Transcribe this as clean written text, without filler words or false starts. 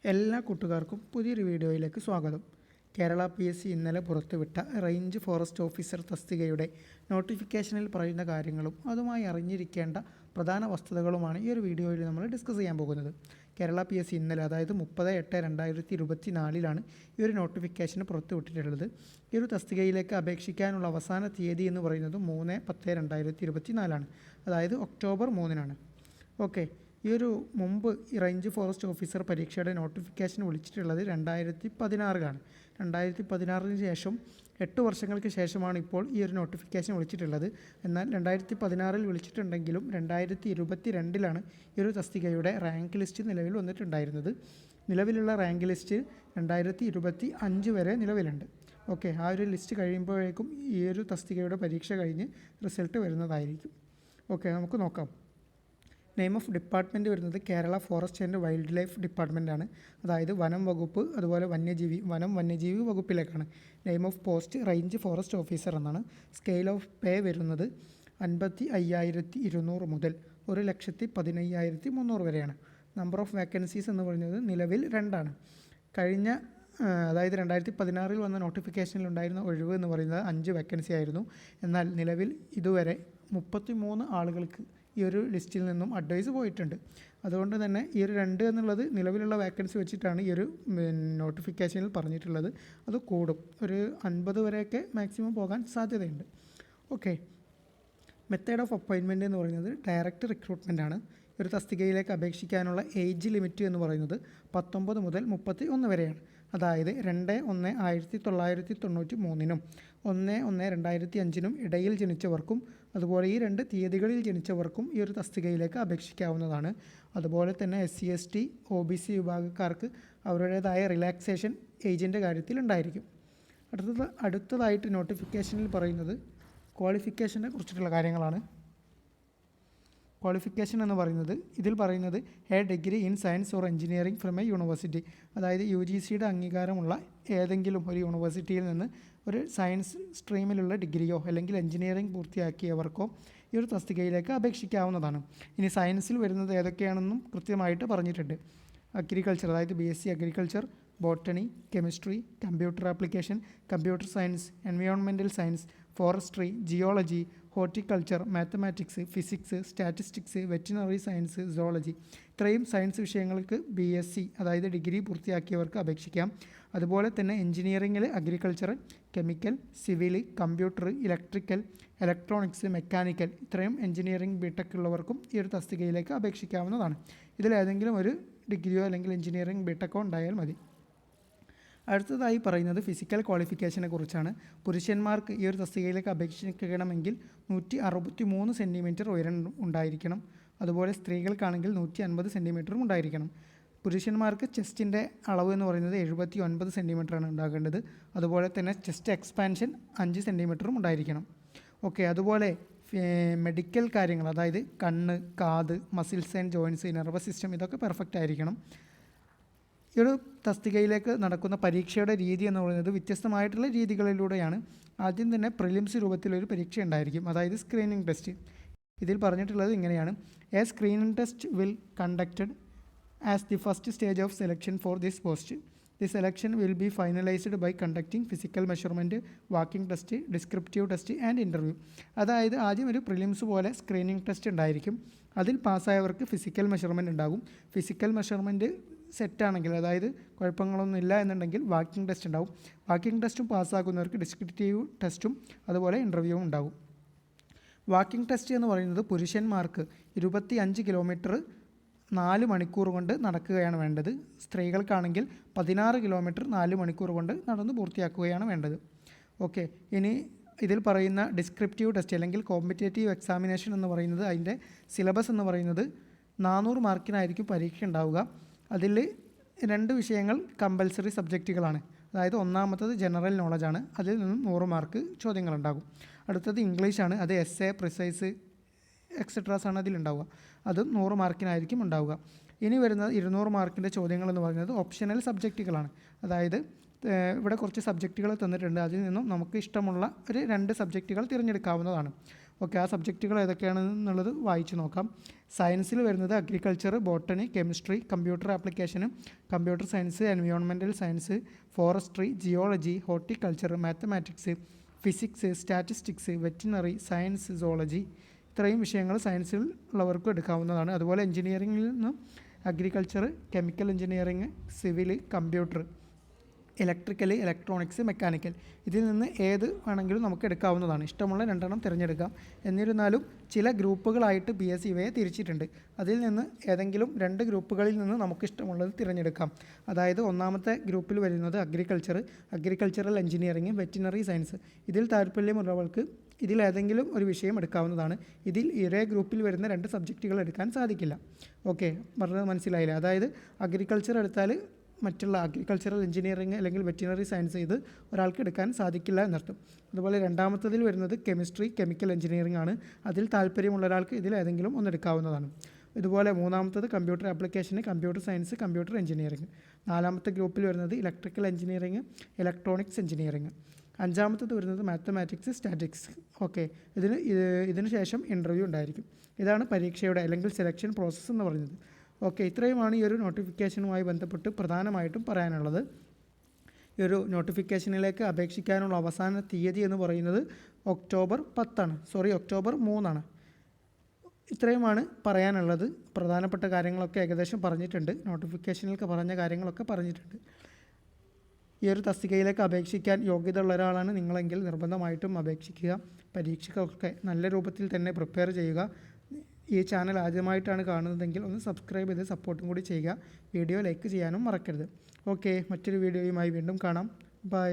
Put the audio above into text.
എല്ലാ കൂട്ടുകാർക്കും പുതിയൊരു വീഡിയോയിലേക്ക് സ്വാഗതം. കേരള PSC ഇന്നലെ പുറത്തുവിട്ട റേഞ്ച് ഫോറസ്റ്റ് ഓഫീസർ തസ്തികയുടെ നോട്ടിഫിക്കേഷനിൽ പറയുന്ന കാര്യങ്ങളും അതുമായി അറിഞ്ഞിരിക്കേണ്ട പ്രധാന വസ്തുതകളുമാണ് ഈ ഒരു വീഡിയോയിൽ നമ്മൾ ഡിസ്കസ് ചെയ്യാൻ പോകുന്നത്. കേരള PSC ഇന്നലെ, അതായത് 30/8/2024 ഈ ഒരു നോട്ടിഫിക്കേഷൻ പുറത്തുവിട്ടിട്ടുള്ളത്. ഈ ഒരു തസ്തികയിലേക്ക് അപേക്ഷിക്കാനുള്ള അവസാന തീയതി എന്ന് പറയുന്നത് 3/10/2024, അതായത് ഒക്ടോബർ 3. ഓക്കെ, ഈ ഒരു മുമ്പ് ഈ റേഞ്ച് ഫോറസ്റ്റ് ഓഫീസർ പരീക്ഷയുടെ നോട്ടിഫിക്കേഷൻ വിളിച്ചിട്ടുള്ളത് 2016. 2016 ശേഷം 8 വർഷങ്ങൾക്ക് ശേഷമാണ് ഇപ്പോൾ ഈ ഒരു നോട്ടിഫിക്കേഷൻ വിളിച്ചിട്ടുള്ളത്. എന്നാൽ 2016 വിളിച്ചിട്ടുണ്ടെങ്കിലും 2022 ഈ ഒരു തസ്തികയുടെ റാങ്ക് ലിസ്റ്റ് നിലവിൽ വന്നിട്ടുണ്ടായിരുന്നത്. നിലവിലുള്ള റാങ്ക് ലിസ്റ്റ് 2025 വരെ നിലവിലുണ്ട്. ഓക്കെ, ആ ഒരു ലിസ്റ്റ് കഴിയുമ്പോഴേക്കും ഈ ഒരു തസ്തികയുടെ പരീക്ഷ കഴിഞ്ഞ് റിസൾട്ട് വരുന്നതായിരിക്കും. ഓക്കെ, നമുക്ക് നോക്കാം. നെയിം ഓഫ് ഡിപ്പാർട്ട്മെൻറ്റ് വരുന്നത് Kerala forest and wildlife ഡിപ്പാർട്ട്മെൻറ്റാണ്. അതായത് വനം വകുപ്പ്, അതുപോലെ വന്യജീവി വകുപ്പിലേക്കാണ്. Name of post range forest officer എന്നാണ്. സ്കെയിൽ ഓഫ് പേ വരുന്നത് 55,200 മുതൽ 1,15,300 വരെയാണ്. നമ്പർ ഓഫ് വേക്കൻസീസ് എന്ന് പറയുന്നത് നിലവിൽ 2 കഴിഞ്ഞ അതായത് 2016 വന്ന നോട്ടിഫിക്കേഷനിൽ ഉണ്ടായിരുന്ന ഒഴിവ് എന്ന് പറയുന്നത് 5 വേക്കൻസി ആയിരുന്നു. എന്നാൽ നിലവിൽ ഇതുവരെ 33 ആളുകൾക്ക് ഈ ഒരു ലിസ്റ്റിൽ നിന്നും അഡ്വൈസ് പോയിട്ടുണ്ട്. അതുകൊണ്ട് തന്നെ ഈ ഒരു 2 എന്നുള്ളത് നിലവിലുള്ള വേക്കൻസി വെച്ചിട്ടാണ് ഈ ഒരു നോട്ടിഫിക്കേഷനിൽ പറഞ്ഞിട്ടുള്ളത്. അത് കൂടും, ഒരു 50 വരെയൊക്കെ മാക്സിമം പോകാൻ സാധ്യതയുണ്ട്. ഓക്കെ, മെത്തേഡ് ഓഫ് അപ്പോയിൻമെൻറ്റ് എന്ന് പറയുന്നത് ഡയറക്റ്റ് റിക്രൂട്ട്മെൻ്റ് ആണ്. ഒരു തസ്തികയിലേക്ക് അപേക്ഷിക്കാനുള്ള ഏജ് ലിമിറ്റ് എന്ന് പറയുന്നത് 19 മുതൽ 31 വരെയാണ്. അതായത് 2/1/1993 1/1/2005 ഇടയിൽ ജനിച്ചവർക്കും അതുപോലെ ഈ 2 തീയതികളിൽ ജനിച്ചവർക്കും ഈ ഒരു തസ്തികയിലേക്ക് അപേക്ഷിക്കാവുന്നതാണ്. അതുപോലെ തന്നെ SC ST OBC വിഭാഗക്കാർക്ക് അവരുടേതായ റിലാക്സേഷൻ ഏജിൻ്റെ കാര്യത്തിൽ ഉണ്ടായിരിക്കും. അടുത്തതായിട്ട് നോട്ടിഫിക്കേഷനിൽ പറയുന്നത് ക്വാളിഫിക്കേഷനെ കുറിച്ചിട്ടുള്ള കാര്യങ്ങളാണ്. ക്വാളിഫിക്കേഷൻ എന്ന് പറയുന്നത് ഇതിൽ പറയുന്നത് A degree in science or engineering from A university, അതായത് UGCയുടെ അംഗീകാരമുള്ള ഏതെങ്കിലും ഒരു യൂണിവേഴ്സിറ്റിയിൽ നിന്ന് ഒരു സയൻസ് സ്ട്രീമിലുള്ള ഡിഗ്രിയോ അല്ലെങ്കിൽ എഞ്ചിനീയറിംഗ് പൂർത്തിയാക്കിയവർക്കോ ഈ ഒരു തസ്തികയിലേക്ക് അപേക്ഷിക്കാവുന്നതാണ്. ഇനി സയൻസിൽ വരുന്നത് ഏതൊക്കെയാണെന്നും കൃത്യമായിട്ട് പറഞ്ഞിട്ടുണ്ട്. അഗ്രികൾച്ചർ, അതായത് BSc agriculture, botany, chemistry, computer application, computer science, environmental science, forestry, geology, horticulture, mathematics, physics, statistics, veterinary science, zoology, ഇത്രയും സയൻസ് വിഷയങ്ങൾക്ക് BSc അതായത് ഡിഗ്രി പൂർത്തിയാക്കിയവർക്ക് അപേക്ഷിക്കാം. അതുപോലെ തന്നെ എഞ്ചിനീയറിംഗിൽ agriculture, chemical, civil, computer, electrical, electronics, mechanical, ഇത്രയും എഞ്ചിനീയറിംഗ് BTech ഉള്ളവർക്കും ഈ ഒരു തസ്തികയിലേക്ക് അപേക്ഷിക്കാവുന്നതാണ്. ഇതിലേതെങ്കിലും ഒരു ഡിഗ്രിയോ അല്ലെങ്കിൽ എഞ്ചിനീയറിംഗ് BTechോ ഉണ്ടായാൽ മതി. അടുത്തതായി പറയുന്നത് ഫിസിക്കൽ ക്വാളിഫിക്കേഷനെ കുറിച്ചാണ്. പുരുഷന്മാർക്ക് ഈ ഒരു തസ്തികയിലേക്ക് അപേക്ഷിക്കണമെങ്കിൽ 163 സെൻറ്റിമീറ്റർ ഉയരം ഉണ്ടായിരിക്കണം. അതുപോലെ സ്ത്രീകൾക്കാണെങ്കിൽ 150 സെൻറ്റിമീറ്ററും ഉണ്ടായിരിക്കണം. പുരുഷന്മാർക്ക് ചെസ്റ്റിൻ്റെ അളവ് എന്ന് പറയുന്നത് 79 സെൻറ്റിമീറ്ററാണ് ഉണ്ടാകേണ്ടത്. അതുപോലെ തന്നെ ചെസ്റ്റ് എക്സ്പാൻഷൻ 5 സെൻറ്റിമീറ്ററും ഉണ്ടായിരിക്കണം. ഓക്കെ, അതുപോലെ മെഡിക്കൽ കാര്യങ്ങൾ, അതായത് കണ്ണ്, കാത്, muscles and joints, nervous system, ഇതൊക്കെ പെർഫെക്റ്റ് ആയിരിക്കണം. ഈ ഒരു തസ്തികയിലേക്ക് നടക്കുന്ന പരീക്ഷയുടെ രീതി എന്ന് പറയുന്നത് വ്യത്യസ്തമായിട്ടുള്ള രീതികളിലൂടെയാണ്. ആദ്യം തന്നെ പ്രിലിംസ് രൂപത്തിലൊരു പരീക്ഷ ഉണ്ടായിരിക്കും, അതായത് സ്ക്രീനിങ് ടെസ്റ്റ്. ഇതിൽ പറഞ്ഞിട്ടുള്ളത് ഇങ്ങനെയാണ്: a screening test will conducted as the first stage of selection for this post. The selection will be finalised by conducting physical measurement, walking test, descriptive test and interview. അതായത് ആദ്യം ഒരു prelims പോലെ screening test ഉണ്ടായിരിക്കും. അതിൽ പാസ്സായവർക്ക് physical measurement ഉണ്ടാകും. Physical measurement സെറ്റാണെങ്കിൽ, അതായത് കുഴപ്പങ്ങളൊന്നും ഇല്ല എന്നുണ്ടെങ്കിൽ വാക്കിംഗ് ടെസ്റ്റ് ഉണ്ടാവും. വാക്കിംഗ് ടെസ്റ്റും പാസ്സാക്കുന്നവർക്ക് ഡിസ്ക്രിപ്റ്റീവ് ടെസ്റ്റും അതുപോലെ ഇൻ്റർവ്യൂവും ഉണ്ടാകും. വാക്കിംഗ് ടെസ്റ്റ് എന്ന് പറയുന്നത് പുരുഷന്മാർക്ക് 25 കിലോമീറ്റർ 4 മണിക്കൂർ കൊണ്ട് നടക്കുകയാണ് വേണ്ടത്. സ്ത്രീകൾക്കാണെങ്കിൽ 16 കിലോമീറ്റർ 4 മണിക്കൂർ കൊണ്ട് നടന്ന് പൂർത്തിയാക്കുകയാണ് വേണ്ടത്. ഓക്കെ, ഇനി ഇതിൽ പറയുന്ന ഡിസ്ക്രിപ്റ്റീവ് ടെസ്റ്റ് അല്ലെങ്കിൽ കോമ്പറ്റേറ്റീവ് എക്സാമിനേഷൻ എന്ന് പറയുന്നത് അതിൻ്റെ സിലബസ് എന്ന് പറയുന്നത് 400 മാർക്കിനായിരിക്കും പരീക്ഷ ഉണ്ടാവുക. അതിൽ 2 വിഷയങ്ങൾ കമ്പൽസറി സബ്ജക്റ്റുകളാണ്. അതായത് ഒന്നാമത്തത് ജനറൽ നോളജാണ്, അതിൽ നിന്നും 100 മാർക്ക് ചോദ്യങ്ങളുണ്ടാകും. അടുത്തത് ഇംഗ്ലീഷാണ്, അത് എസ്സേ, പ്രിസൈസ്, എക്സെട്രാസ് ആണ് അതിലുണ്ടാവുക. അതും 100 മാർക്കിനായിരിക്കും ഉണ്ടാവുക. ഇനി വരുന്നത് 200 മാർക്കിൻ്റെ ചോദ്യങ്ങൾ എന്ന് പറയുന്നത് ഓപ്ഷണൽ സബ്ജക്റ്റുകളാണ്. അതായത് ഇവിടെ കുറച്ച് സബ്ജക്റ്റുകൾ തന്നിട്ടുണ്ട്, അതിൽ നിന്നും നമുക്ക് ഇഷ്ടമുള്ള ഒരു 2 സബ്ജക്റ്റുകൾ തിരഞ്ഞെടുക്കാവുന്നതാണ്. ഓക്കെ, ആ സബ്ജക്റ്റുകൾ ഏതൊക്കെയാണെന്നുള്ളത് വായിച്ച് നോക്കാം. സയൻസിൽ വരുന്നത് അഗ്രികൾച്ചർ, ബോട്ടണി, കെമിസ്ട്രി, കമ്പ്യൂട്ടർ ആപ്ലിക്കേഷന്, computer science, environmental science, forestry, geology, horticulture, mathematics, physics, statistics, veterinary science, zoology, ഇത്രയും വിഷയങ്ങൾ സയൻസിൽ ഉള്ളവർക്ക് എടുക്കാവുന്നതാണ്. അതുപോലെ എഞ്ചിനീയറിംഗിൽ നിന്ന് agriculture, chemical engineering, civil, computer, electrical, electronics, mechanical, ഇതിൽ നിന്ന് ഏത് വേണമെങ്കിലും നമുക്ക് എടുക്കാവുന്നതാണ്. ഇഷ്ടമുള്ള 2 എണ്ണം തിരഞ്ഞെടുക്കാം. എന്നിരുന്നാലും ചില ഗ്രൂപ്പുകളായിട്ട് PSC ഇവയെ തിരിച്ചിട്ടുണ്ട്. അതിൽ നിന്ന് ഏതെങ്കിലും 2 ഗ്രൂപ്പുകളിൽ നിന്ന് നമുക്ക് ഇഷ്ടമുള്ളത് തിരഞ്ഞെടുക്കാം. അതായത് ഒന്നാമത്തെ ഗ്രൂപ്പിൽ വരുന്നത് അഗ്രികൾച്ചറൽ എഞ്ചിനീയറിംഗ്, വെറ്റിനറി സയൻസ്. ഇതിൽ താല്പര്യമുള്ളവർക്ക് ഇതിലേതെങ്കിലും ഒരു വിഷയം എടുക്കാവുന്നതാണ്. ഇതിൽ ഒരേ ഗ്രൂപ്പിൽ വരുന്ന 2 സബ്ജക്റ്റുകൾ എടുക്കാൻ സാധിക്കില്ല. ഓക്കെ, പറഞ്ഞത് മനസ്സിലായില്ലേ? അതായത് അഗ്രികൾച്ചർ എടുത്താൽ മറ്റുള്ള അഗ്രികൾച്ചറൽ എഞ്ചിനീയറിംഗ് അല്ലെങ്കിൽ വെറ്റിനറി സയൻസ് ഇത് ഒരാൾക്ക് എടുക്കാൻ സാധിക്കില്ല എന്നർത്ഥം. അതുപോലെ രണ്ടാമത്തതിൽ വരുന്നത് കെമിസ്ട്രി, കെമിക്കൽ എഞ്ചിനീയറിംഗ് ആണ്. അതിൽ താല്പര്യമുള്ള ഒരാൾക്ക് ഇതിൽ ഏതെങ്കിലും ഒന്ന് എടുക്കാവുന്നതാണ്. ഇതുപോലെ മൂന്നാമത്തത് കമ്പ്യൂട്ടർ ആപ്ലിക്കേഷന്, കമ്പ്യൂട്ടർ സയൻസ്, കമ്പ്യൂട്ടർ എഞ്ചിനീയറിംഗ്. നാലാമത്തെ ഗ്രൂപ്പിൽ വരുന്നത് ഇലക്ട്രിക്കൽ എഞ്ചിനീയറിംഗ്, ഇലക്ട്രോണിക്സ് എഞ്ചിനീയറിംഗ്. അഞ്ചാമത്തത് വരുന്നത് മാത്തമാറ്റിക്സ്, സ്റ്റാറ്റിക്സ്. ഓക്കെ, ഇതിന് ശേഷം ഇൻ്റർവ്യൂ ഉണ്ടായിരിക്കും. ഇതാണ് പരീക്ഷയുടെ അല്ലെങ്കിൽ സെലക്ഷൻ പ്രോസസ്സ് എന്ന് പറയുന്നത്. ഓക്കെ, ഇത്രയുമാണ് ഈ ഒരു നോട്ടിഫിക്കേഷനുമായി ബന്ധപ്പെട്ട് പ്രധാനമായിട്ടും പറയാനുള്ളത്. ഈ ഒരു നോട്ടിഫിക്കേഷനിലേക്ക് അപേക്ഷിക്കാനുള്ള അവസാന തീയതി എന്ന് പറയുന്നത് ഒക്ടോബർ 3 ഇത്രയുമാണ് പറയാനുള്ളത്. പ്രധാനപ്പെട്ട കാര്യങ്ങളൊക്കെ ഏകദേശം പറഞ്ഞിട്ടുണ്ട്. നോട്ടിഫിക്കേഷനിലൊക്കെ പറഞ്ഞ കാര്യങ്ങളൊക്കെ പറഞ്ഞിട്ടുണ്ട്. ഈ ഒരു തസ്തികയിലേക്ക് അപേക്ഷിക്കാൻ യോഗ്യത ഉള്ള ഒരാളാണ് നിങ്ങളെങ്കിൽ നിർബന്ധമായിട്ടും അപേക്ഷിക്കുക. പരീക്ഷയ്ക്കൊക്കെ നല്ല രൂപത്തിൽ തന്നെ പ്രിപ്പയർ ചെയ്യുക. ഈ ചാനൽ ആദ്യമായിട്ടാണ് കാണുന്നതെങ്കിൽ ഒന്ന് സബ്സ്ക്രൈബ് ചെയ്ത് സപ്പോർട്ടും കൂടി ചെയ്യുക. വീഡിയോ ലൈക്ക് ചെയ്യാനും മറക്കരുത്. ഓക്കെ, മറ്റൊരു വീഡിയോയുമായി വീണ്ടും കാണാം. ബൈ.